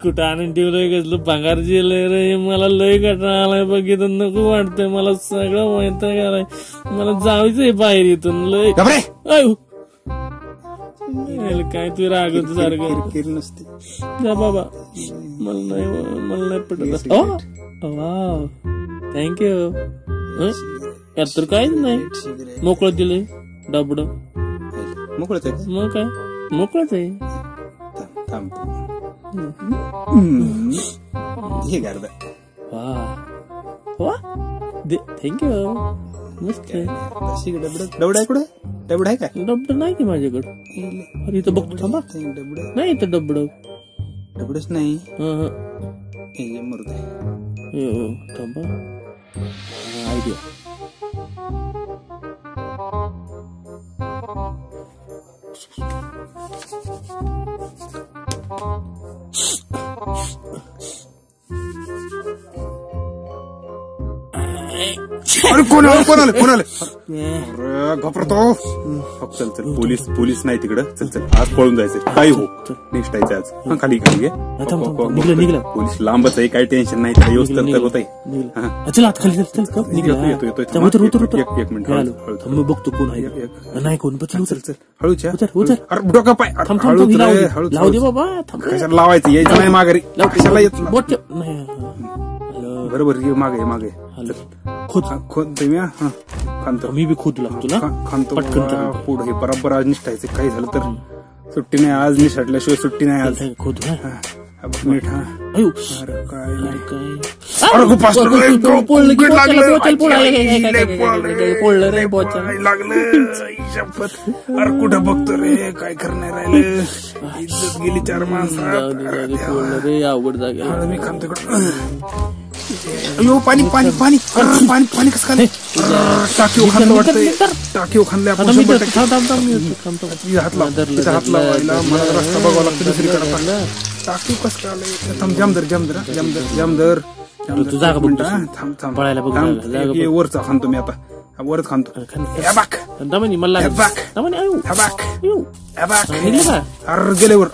कुठं आणून ठेवलंय कसलं भांगार जिलंय रे, मला लय कंटाळा आलाय बघितलं, नको वाटतंय मला, सगळं वैताग आलाय, मला जायचंय बाहेर इथून लय. काय तू रागवतो सारखं नसते जा बाबा, मला नाही पटत. Wow thank you. यात तर काहीच नाही, मोकळं दिलंय डबड, मोकळच आहे. मग काय मोकळच आहे. हे गारदा. वा थँक्यू, मस्त आहे. डबड आहे कुठे? डबड आहे का? डबड नाही की माझ्याकडे. अरे इथं बघतो थांबा, नाही इथं डबड. डबडच नाही. मरू थांबा, आयडिया. अरे कोण आलं? अरे घाबरतो. चल चल, पोलीस नाही तिकडं. चल आज पळून जायचं. काय हो नेक्स्ट आहे आज. खाली घे. पोलीस लांबच आहे, काही टेन्शन नाही. व्यवस्थित होत आहे. चल आत खाली चल. येतो. एक मिनिट बघतो कोण आहे. नाही कोण. चल हळूच्या. अरे डोका पाय. हळू लावू दे बाबा. कशाला लावायचं? यायचं नाही माघारी. कशाला येत नाही. बरोबर मागे खोद खांतो. मी बी खोद लागतो ना. खांतो पुढे. हे बरोबर आज निष्ठायचं. काही झालं तर सुट्टी नाही आज. निसटल्याशिवाय सुट्टी नाही आज. खोद नीट. अरे काय अरे कुठं बघतो रे, काय करणार राहिलं. इज्जत गेली 4 माणसात रे. अवघड जागा. मी खांतो. अयो पाणी कसं खाल्लं. टाकीव खाल्लं वाटतंय. टाकीव खाल्लं आपण. हात लावायला मला रस्ता बघावा लागतो दुसरीकडे. टाकीव कसं खाल्लं. जामदर. वरचा खांतो मी आता. वरच खांतो. अरे गेले वर.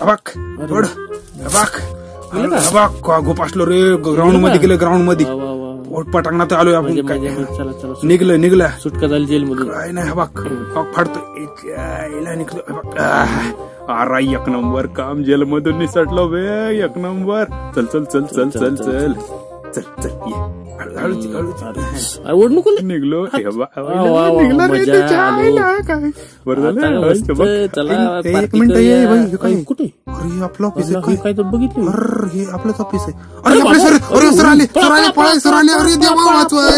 गोपासलो रे. ग्राउंड मध्ये गेलं. ग्राउंड मध्ये पटांगणात आलोय आपण. निघलं. सुटका झाली जेल मधून. काय नाही. फाडतो. अरे 1 नंबर काम. जेल मधून निसटलो बे. 1 नंबर. चल ओढ नको. निघलो. एक मिनिट. कुठे? अरे आपलं ऑफिस आहे. काय तर बघितलं. अरे हे आपलंच ऑफिस आहे. अरे सर आले. अरे देवा वाचवाय.